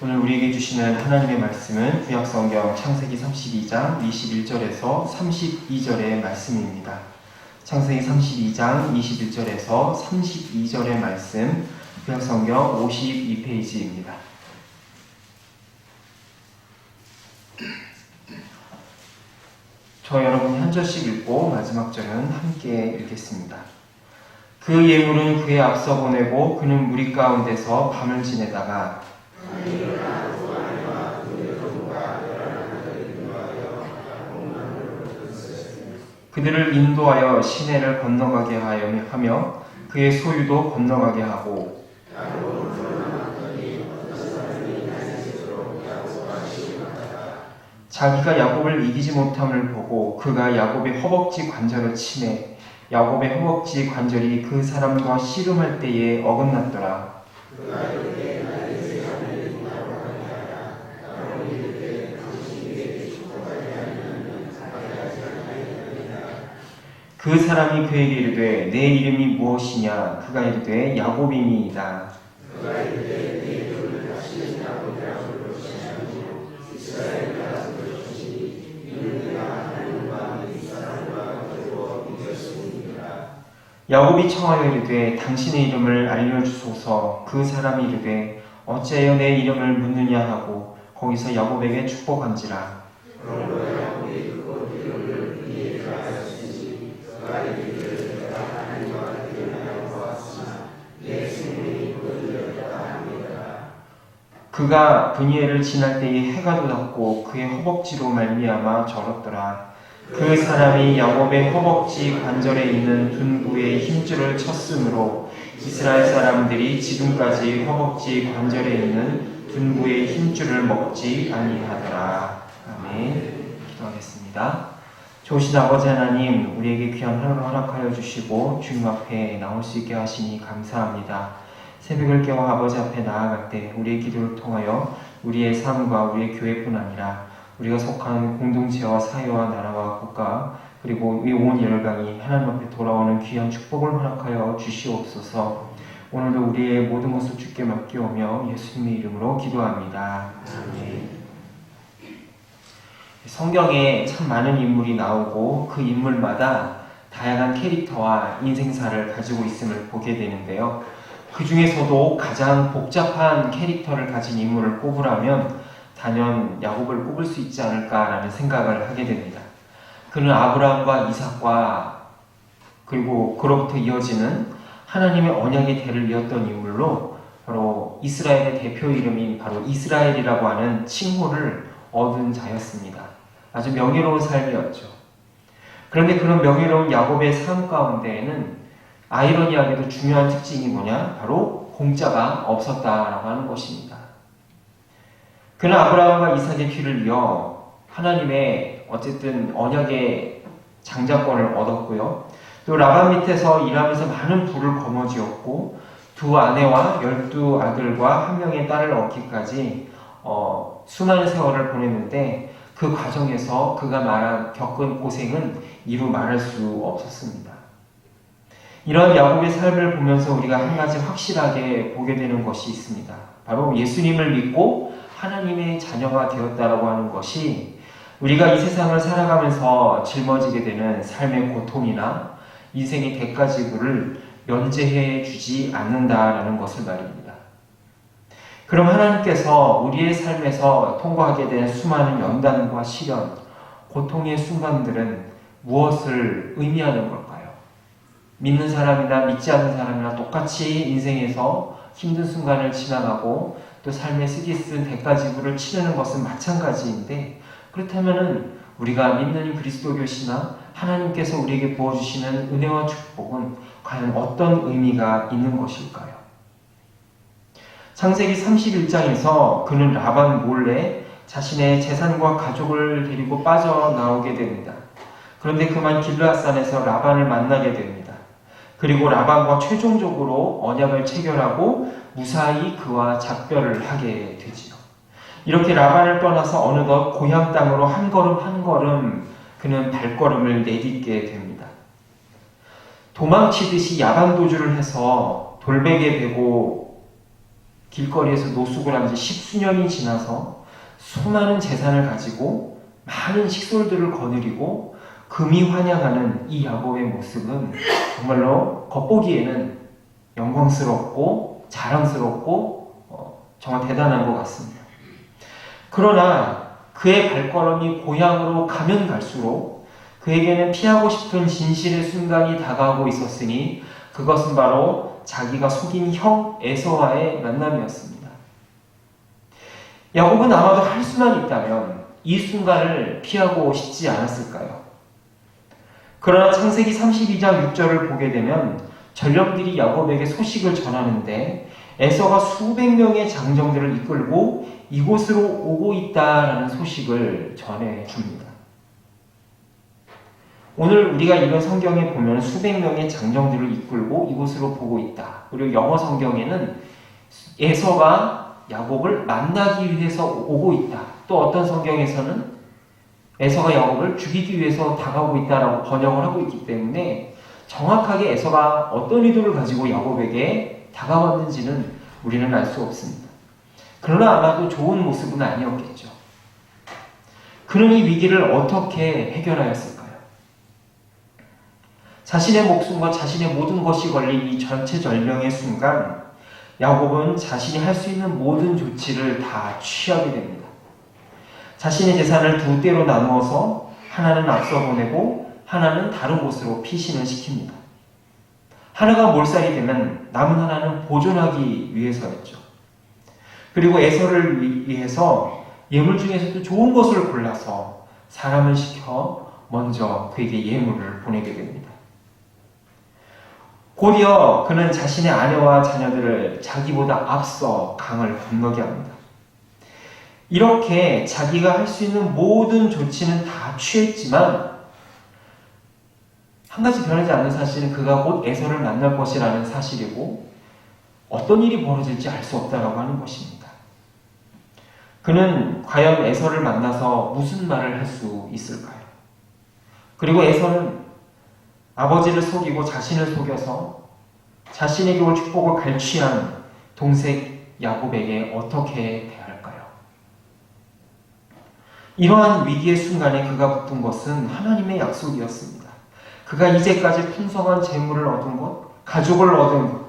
오늘 우리에게 주시는 하나님의 말씀은 구약성경 창세기 32장 21절에서 32절의 말씀입니다. 창세기 32장 21절에서 32절의 말씀, 구약성경 52페이지입니다. 저 여러분이 한 절씩 읽고 마지막 절은 함께 읽겠습니다. 그 예물은 그의 앞서 보내고 그는 무리 가운데서 밤을 지내다가 그들을 인도하여 시내를 건너가게 하며 그의 소유도 건너가게 하고 자기가 야곱을 이기지 못함을 보고 그가 야곱의 허벅지 관절을 치매 야곱의 허벅지 관절이 그 사람과 씨름할 때에 어긋났더라. 그 사람이 그에게 이르되 내 이름이 무엇이냐? 그가 이르되 야곱이니이다. 야곱이 청하여 이르되 당신의 이름을 알려주소서. 그 사람이 이르되 어찌하여 내 이름을 묻느냐 하고 거기서 야곱에게 축복한지라. 그가 브니엘을 지날 때에 해가 돋았고 그의 허벅지로 말미암아 절었더라. 그 사람이 야곱의 허벅지 관절에 있는 둔부의 힘줄을 쳤으므로 이스라엘 사람들이 지금까지 허벅지 관절에 있는 둔부의 힘줄을 먹지 아니하더라. 아멘. 기도하겠습니다. 좋으신 아버지 하나님, 우리에게 귀한 하루를 허락하여 주시고 주님 앞에 나올 수 있게 하시니 감사합니다. 새벽을 깨워 아버지 앞에 나아갈 때 우리의 기도를 통하여 우리의 삶과 우리의 교회뿐 아니라 우리가 속한 공동체와 사회와 나라와 국가 그리고 이 온 열강이 하나님 앞에 돌아오는 귀한 축복을 허락하여 주시옵소서. 오늘도 우리의 모든 것을 주께 맡겨오며 예수님의 이름으로 기도합니다. 아멘. 성경에 참 많은 인물이 나오고 그 인물마다 다양한 캐릭터와 인생사를 가지고 있음을 보게 되는데요. 그 중에서도 가장 복잡한 캐릭터를 가진 인물을 꼽으라면 단연 야곱을 꼽을 수 있지 않을까라는 생각을 하게 됩니다. 그는 아브라함과 이삭과 그리고 그로부터 이어지는 하나님의 언약의 대를 이었던 인물로 바로 이스라엘의 대표 이름인 바로 이스라엘이라고 하는 칭호를 얻은 자였습니다. 아주 명예로운 삶이었죠. 그런데 그런 명예로운 야곱의 삶 가운데에는 아이러니하게도 중요한 특징이 뭐냐? 바로 공짜가 없었다라고 하는 것입니다. 그는 아브라함과 이삭의 뒤를 이어 하나님의 어쨌든 언약의 장자권을 얻었고요. 또 라반 밑에서 일하면서 많은 부를 거머쥐었고 두 아내와 12아들과 한 명의 딸을 얻기까지 수많은 세월을 보냈는데 그 과정에서 그가 겪은 고생은 이루 말할 수 없었습니다. 이런 야곱의 삶을 보면서 우리가 한 가지 확실하게 보게 되는 것이 있습니다. 바로 예수님을 믿고 하나님의 자녀가 되었다라고 하는 것이 우리가 이 세상을 살아가면서 짊어지게 되는 삶의 고통이나 인생의 대가지구를 면제해 주지 않는다라는 것을 말입니다. 그럼 하나님께서 우리의 삶에서 통과하게 된 수많은 연단과 시련, 고통의 순간들은 무엇을 의미하는 걸까요? 믿는 사람이나 믿지 않는 사람이나 똑같이 인생에서 힘든 순간을 지나가고 또 삶의 쓰디쓴 대가지구를 치르는 것은 마찬가지인데 그렇다면 우리가 믿는 그리스도교시나 하나님께서 우리에게 부어주시는 은혜와 축복은 과연 어떤 의미가 있는 것일까요? 창세기 31장에서 그는 라반 몰래 자신의 재산과 가족을 데리고 빠져나오게 됩니다. 그런데 그만 길르앗산에서 라반을 만나게 됩니다. 그리고 라반과 최종적으로 언약을 체결하고 무사히 그와 작별을 하게 되지요. 이렇게 라반을 떠나서 어느덧 고향 땅으로 한 걸음 한 걸음 그는 발걸음을 내딛게 됩니다. 도망치듯이 야반도주를 해서 돌베개 베고 길거리에서 노숙을 한 지 십수년이 지나서 수많은 재산을 가지고 많은 식솔들을 거느리고 금이 환영하는 이 야곱의 모습은 정말로 겉보기에는 영광스럽고 자랑스럽고 정말 대단한 것 같습니다. 그러나 그의 발걸음이 고향으로 가면 갈수록 그에게는 피하고 싶은 진실의 순간이 다가오고 있었으니 그것은 바로 자기가 속인 형 에서와의 만남이었습니다. 야곱은 아마도 할 수만 있다면 이 순간을 피하고 싶지 않았을까요? 그러나 창세기 32장 6절을 보게 되면 전령들이 야곱에게 소식을 전하는데 에서가 수백 명의 장정들을 이끌고 이곳으로 오고 있다라는 소식을 전해줍니다. 오늘 우리가 이런 성경에 보면 수백 명의 장정들을 이끌고 이곳으로 보고 있다. 그리고 영어 성경에는 에서가 야곱을 만나기 위해서 오고 있다. 또 어떤 성경에서는 에서가 야곱을 죽이기 위해서 다가오고 있다라고 번역을 하고 있기 때문에 정확하게 에서가 어떤 의도를 가지고 야곱에게 다가왔는지는 우리는 알 수 없습니다. 그러나 아마도 좋은 모습은 아니었겠죠. 그는 이 위기를 어떻게 해결하였을까요? 자신의 목숨과 자신의 모든 것이 걸린 이 전체절명의 순간 야곱은 자신이 할 수 있는 모든 조치를 다 취하게 됩니다. 자신의 재산을 두 대로 나누어서 하나는 앞서 보내고 하나는 다른 곳으로 피신을 시킵니다. 하나가 몰살이 되면 남은 하나는 보존하기 위해서였죠. 그리고 에서를 위해서 예물 중에서도 좋은 것을 골라서 사람을 시켜 먼저 그에게 예물을 보내게 됩니다. 곧이어 그는 자신의 아내와 자녀들을 자기보다 앞서 강을 건너게 합니다. 이렇게 자기가 할 수 있는 모든 조치는 다 취했지만 한 가지 변하지 않는 사실은 그가 곧 에서를 만날 것이라는 사실이고 어떤 일이 벌어질지 알 수 없다라고 하는 것입니다. 그는 과연 에서를 만나서 무슨 말을 할 수 있을까요? 그리고 에서는 아버지를 속이고 자신을 속여서 자신에게 올 축복을 갈취한 동생 야곱에게 어떻게 대할까요? 이러한 위기의 순간에 그가 붙은 것은 하나님의 약속이었습니다. 그가 이제까지 풍성한 재물을 얻은 것, 가족을 얻은 것,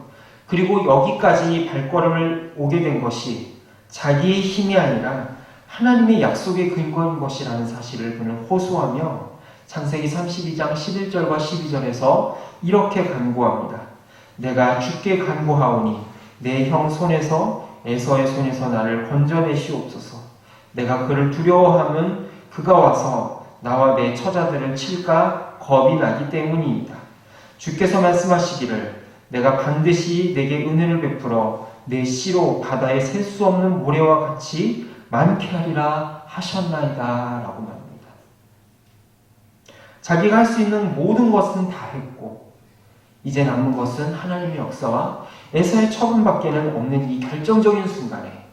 그리고 여기까지 발걸음을 오게 된 것이 자기의 힘이 아니라 하나님의 약속의 근거인 것이라는 사실을 그는 호소하며 창세기 32장 11절과 12절에서 이렇게 간구합니다. 내가 주께 간구하오니 내 형 손에서 에서의 손에서 나를 건져내시옵소서. 내가 그를 두려워하면 그가 와서 나와 내 처자들을 칠까 겁이 나기 때문이다. 주께서 말씀하시기를 내가 반드시 내게 은혜를 베풀어 내 씨로 바다에 셀 수 없는 모래와 같이 많게 하리라 하셨나이다 라고 말합니다. 자기가 할 수 있는 모든 것은 다 했고 이제 남은 것은 하나님의 역사와 에서의 처분밖에는 없는 이 결정적인 순간에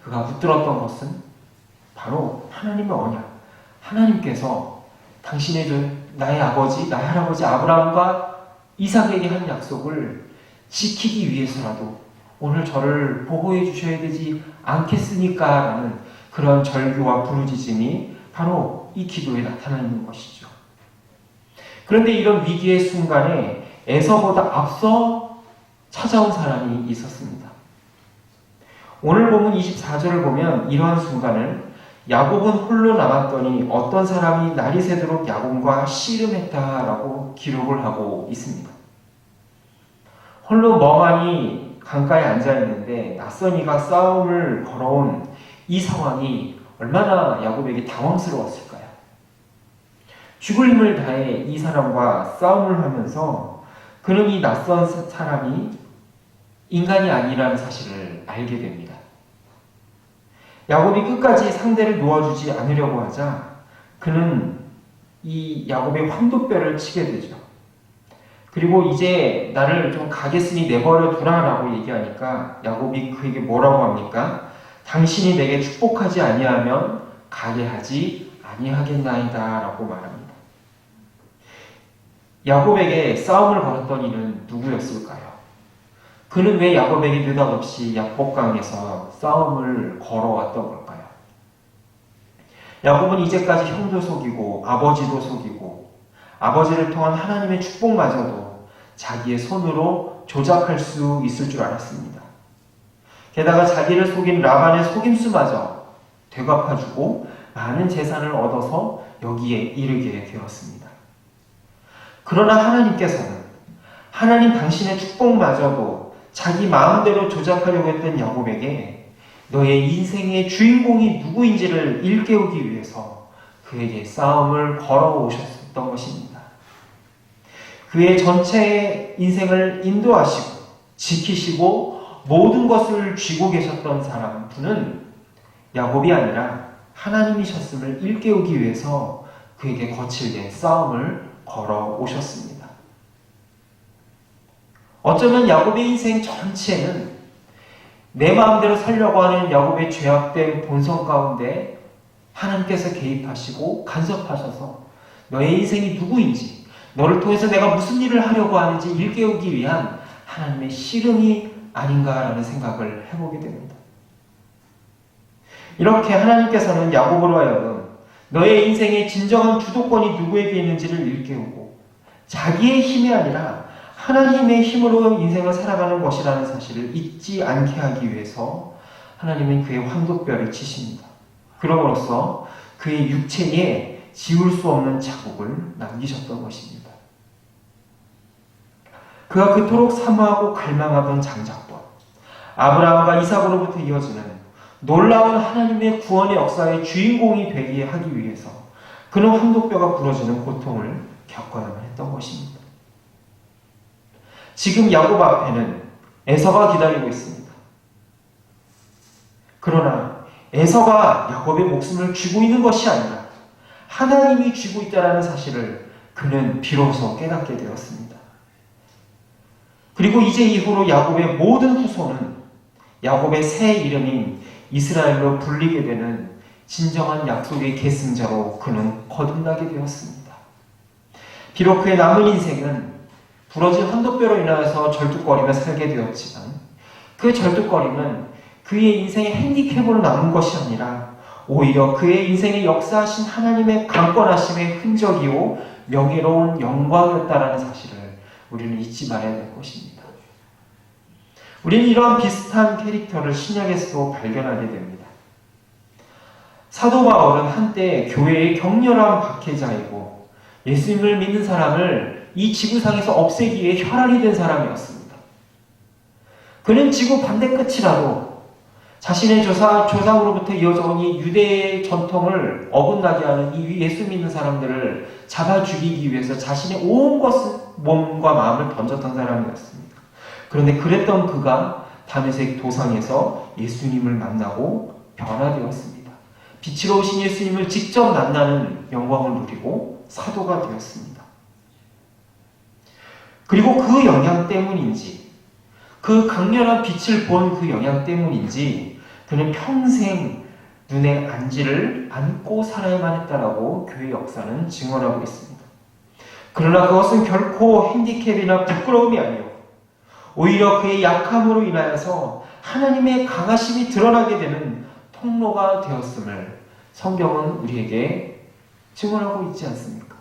그가 붙들었던 것은 바로 하나님의 언약, 하나님께서 나의 아버지, 나의 할아버지 아브라함과 이삭에게 한 약속을 지키기 위해서라도 오늘 저를 보호해 주셔야 되지 않겠습니까? 라는 그런 절규와 부르짖음이 바로 이 기도에 나타나는 것이죠. 그런데 이런 위기의 순간에 에서보다 앞서 찾아온 사람이 있었습니다. 오늘 본문 24절을 보면 이러한 순간을 야곱은 홀로 남았더니 어떤 사람이 날이 새도록 야곱과 씨름했다라고 기록을 하고 있습니다. 홀로 멍하니 강가에 앉아있는데 낯선 이가 싸움을 걸어온 이 상황이 얼마나 야곱에게 당황스러웠을까요? 죽을 힘을 다해 이 사람과 싸움을 하면서 그는 이 낯선 사람이 인간이 아니라는 사실을 알게 됩니다. 야곱이 끝까지 상대를 놓아주지 않으려고 하자 그는 이 야곱의 환도뼈를 치게 되죠. 그리고 이제 나를 좀 가겠으니 내버려 두라라고 얘기하니까 야곱이 그에게 뭐라고 합니까? 당신이 내게 축복하지 아니하면 가게 하지 아니하겠나이다 라고 말합니다. 야곱에게 싸움을 걸었던 이는 누구였을까요? 그는 왜 야곱에게 느닷없이 야복강에서 싸움을 걸어왔던 걸까요? 야곱은 이제까지 형도 속이고 아버지도 속이고 아버지를 통한 하나님의 축복마저도 자기의 손으로 조작할 수 있을 줄 알았습니다. 게다가 자기를 속인 라반의 속임수마저 되갚아주고 많은 재산을 얻어서 여기에 이르게 되었습니다. 그러나 하나님께서는 하나님 당신의 축복마저도 자기 마음대로 조작하려고 했던 야곱에게 너의 인생의 주인공이 누구인지를 일깨우기 위해서 그에게 싸움을 걸어오셨던 것입니다. 그의 전체 인생을 인도하시고 지키시고 모든 것을 쥐고 계셨던 분은 야곱이 아니라 하나님이셨음을 일깨우기 위해서 그에게 거칠게 싸움을 걸어오셨습니다. 어쩌면 야곱의 인생 전체는 내 마음대로 살려고 하는 야곱의 죄악된 본성 가운데 하나님께서 개입하시고 간섭하셔서 너의 인생이 누구인지, 너를 통해서 내가 무슨 일을 하려고 하는지 일깨우기 위한 하나님의 씨름이 아닌가라는 생각을 해보게 됩니다. 이렇게 하나님께서는 야곱으로 하여금 너의 인생의 진정한 주도권이 누구에게 있는지를 일깨우고 자기의 힘이 아니라 하나님의 힘으로 인생을 살아가는 것이라는 사실을 잊지 않게 하기 위해서 하나님은 그의 환도뼈를 치십니다. 그러므로써 그의 육체에 지울 수 없는 자국을 남기셨던 것입니다. 그가 그토록 사모하고 갈망하던 장자권, 아브라함과 이삭으로부터 이어지는 놀라운 하나님의 구원의 역사의 주인공이 되게 하기 위해서 그는 환도뼈가 부러지는 고통을 겪어야만 했던 것입니다. 지금 야곱 앞에는 에서가 기다리고 있습니다. 그러나 에서가 야곱의 목숨을 쥐고 있는 것이 아니라 하나님이 쥐고 있다는 사실을 그는 비로소 깨닫게 되었습니다. 그리고 이제 이후로 야곱의 모든 후손은 야곱의 새 이름인 이스라엘로 불리게 되는 진정한 약속의 계승자로 그는 거듭나게 되었습니다. 비록 그의 남은 인생은 부러진 환도뼈로 인하여서 절뚝거리며 살게 되었지만 그 절뚝거림은 그의 인생의 핸디캡으로 남은 것이 아니라 오히려 그의 인생에 역사하신 하나님의 강권하심의 흔적이요 명예로운 영광이었다라는 사실을 우리는 잊지 말아야 될 것입니다. 우리는 이러한 비슷한 캐릭터를 신약에서도 발견하게 됩니다. 사도 바울은 한때 교회의 격렬한 박해자이고 예수님을 믿는 사람을 이 지구상에서 없애기에 혈안이 된 사람이었습니다. 그는 지구 반대 끝이라도 자신의 조상으로부터 이어져 온 이 유대의 전통을 어긋나게 하는 이 예수 믿는 사람들을 잡아 죽이기 위해서 자신의 온 몸과 마음을 던졌던 사람이었습니다. 그런데 그랬던 그가 다메섹 도상에서 예수님을 만나고 변화되었습니다. 빛으로 오신 예수님을 직접 만나는 영광을 누리고 사도가 되었습니다. 그리고 그 영향 때문인지, 그 강렬한 빛을 본 그 영향 때문인지 그는 평생 눈에 안지를 안고 살아야만 했다라고 교회 역사는 증언하고 있습니다. 그러나 그것은 결코 핸디캡이나 부끄러움이 아니요 오히려 그의 약함으로 인하여서 하나님의 강하심이 드러나게 되는 통로가 되었음을 성경은 우리에게 증언하고 있지 않습니까?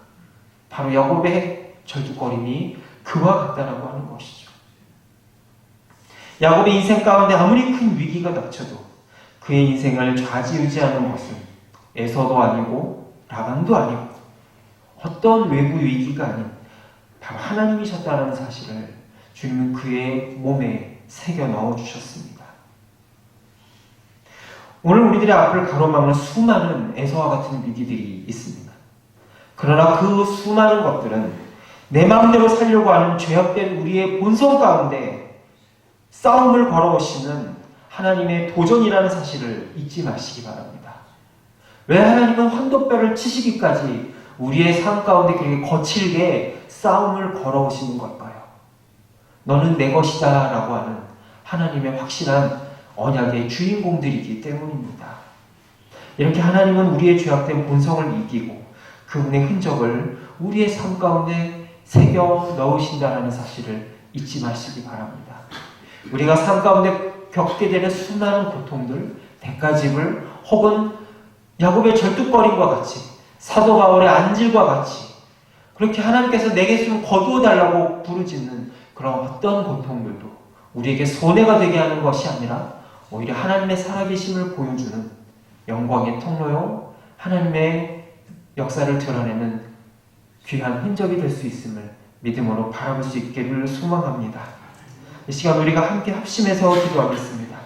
바로 야곱의 절뚝거림이 그와 같다라고 하는 것이죠. 야곱의 인생 가운데 아무리 큰 위기가 닥쳐도 그의 인생을 좌지우지하는 것은 에서도 아니고 라반도 아니고 어떤 외부 위기가 아닌 바로 하나님이셨다는 사실을 주님은 그의 몸에 새겨 넣어주셨습니다. 오늘 우리들의 앞을 가로막는 수많은 에서와 같은 위기들이 있습니다. 그러나 그 수많은 것들은 내 마음대로 살려고 하는 죄악된 우리의 본성 가운데 싸움을 걸어오시는 하나님의 도전이라는 사실을 잊지 마시기 바랍니다. 왜 하나님은 환도뼈를 치시기까지 우리의 삶 가운데 그렇게 거칠게 싸움을 걸어오시는 걸까요? 너는 내 것이다 라고 하는 하나님의 확실한 언약의 주인공들이기 때문입니다. 이렇게 하나님은 우리의 죄악된 본성을 이기고 그분의 흔적을 우리의 삶 가운데 새겨 넣으신다는 사실을 잊지 마시기 바랍니다. 우리가 삶 가운데 겪게 되는 수많은 고통들, 대가집을 혹은 야곱의 절뚝거림과 같이 사도 바울의 안질과 같이 그렇게 하나님께서 내게 좀 거두어 달라고 부르짖는 그런 어떤 고통들도 우리에게 손해가 되게 하는 것이 아니라 오히려 하나님의 살아계심을 보여주는 영광의 통로요 하나님의 역사를 드러내는 귀한 흔적이 될 수 있음을 믿음으로 바라볼 수 있기를 소망합니다. 이 시간 우리가 함께 합심해서 기도하겠습니다.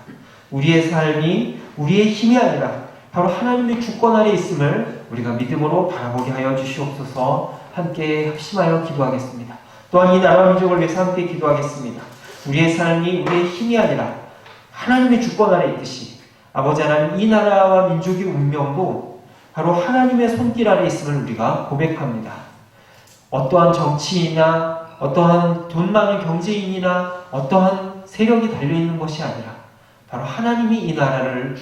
우리의 삶이 우리의 힘이 아니라 바로 하나님의 주권 아래 있음을 우리가 믿음으로 바라보게 하여 주시옵소서. 함께 합심하여 기도하겠습니다. 또한 이 나라와 민족을 위해서 함께 기도하겠습니다. 우리의 삶이 우리의 힘이 아니라 하나님의 주권 아래 있듯이 아버지 하나님 이 나라와 민족의 운명도 바로 하나님의 손길 아래 있음을 우리가 고백합니다. 어떠한 정치이나 어떠한 돈 많은 경제인이나 어떠한 세력이 달려있는 것이 아니라 바로 하나님이 이 나라를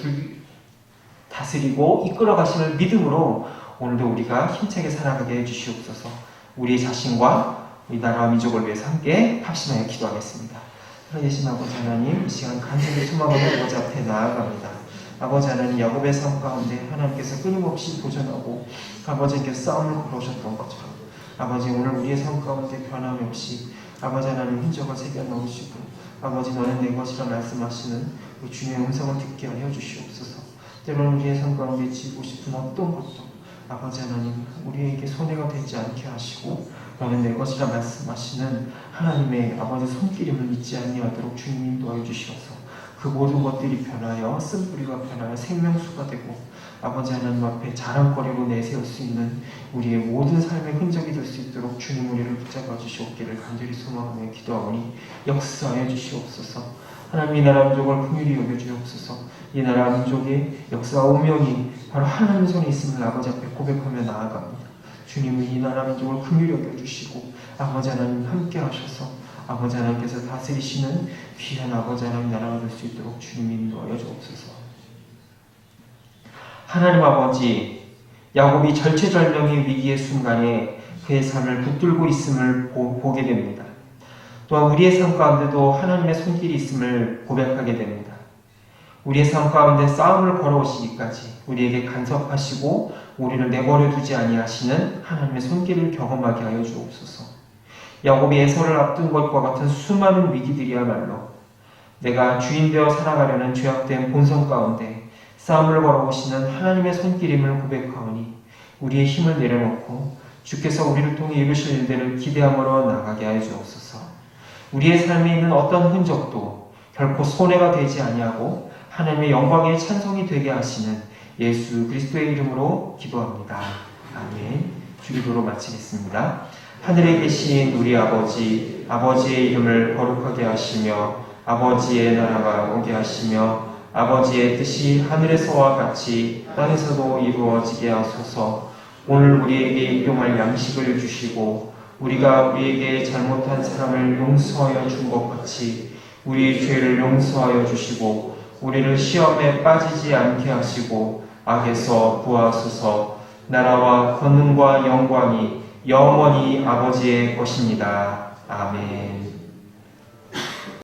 다스리고 이끌어 가심을 믿음으로 오늘도 우리가 힘차게 살아가게 해주시옵소서. 우리 자신과 우리 나라와 민족을 위해서 함께 합심하여 기도하겠습니다. 살아계신 아버지 하나님, 이 시간 간절히 소망으로 아버지 앞에 나아갑니다. 아버지 하나님, 야곱의 삶 가운데 하나님께서 끊임없이 도전하고 아버지께서 싸움을 걸으셨던 것처럼 아버지 오늘 우리의 삶 가운데 변함이 없이 아버지 하나님 흔적을 새겨 넣으시고 아버지 너는 내 것이라 말씀하시는 그 주님의 음성을 듣게 하여 주시옵소서. 때로는 우리의 삶 가운데 지고 싶은 어떤 것도 아버지 하나님 우리에게 손해가 되지 않게 하시고 너는 내 것이라 말씀하시는 하나님의 아버지 손길임을 잊지 아니하도록 주님 인도하여 주시옵소서. 그 모든 것들이 변하여 쓴뿌리가 변하여 생명수가 되고 아버지 하나님 앞에 자랑거리로 내세울 수 있는 우리의 모든 삶의 흔적이 될 수 있도록 주님 우리를 붙잡아 주시옵기를 간절히 소망하며 기도하오니 역사하여 주시옵소서. 하나님 이 나라 민족을 긍휼히 여겨 주옵소서. 이 나라 민족의 역사와 운명이 바로 하나님 손에 있음을 아버지 앞에 고백하며 나아갑니다. 주님은 이 나라 민족을 긍휼히 여겨 주시고 아버지 하나님 함께 하셔서 아버지 하나님께서 다스리시는 귀한 아버지 하나님 나라가 될 수 있도록 주님 인도하여 주옵소서. 하나님 아버지, 야곱이 절체절명의 위기의 순간에 그의 삶을 붙들고 있음을 보게 됩니다. 또한 우리의 삶 가운데도 하나님의 손길이 있음을 고백하게 됩니다. 우리의 삶 가운데 싸움을 걸어오시기까지 우리에게 간섭하시고 우리를 내버려 두지 아니하시는 하나님의 손길을 경험하게 하여 주옵소서. 야곱이 에서를 앞둔 것과 같은 수많은 위기들이야말로 내가 주인 되어 살아가려는 죄악된 본성 가운데 싸움을 걸어오시는 하나님의 손길임을 고백하오니 우리의 힘을 내려놓고 주께서 우리를 통해 이루실 일들을 기대함으로 나가게 하여 주옵소서. 우리의 삶에 있는 어떤 흔적도 결코 손해가 되지 아니하고 하나님의 영광의 찬송이 되게 하시는 예수 그리스도의 이름으로 기도합니다. 아멘. 주기도로 마치겠습니다. 하늘에 계신 우리 아버지, 아버지의 이름을 거룩하게 하시며 아버지의 나라가 오게 하시며 아버지의 뜻이 하늘에서와 같이 땅에서도 이루어지게 하소서. 오늘 우리에게 일용할 양식을 주시고 우리가 우리에게 잘못한 사람을 용서하여 준 것 같이 우리 죄를 용서하여 주시고 우리를 시험에 빠지지 않게 하시고 악에서 구하소서. 나라와 권능과 영광이 영원히 아버지의 것입니다. 아멘.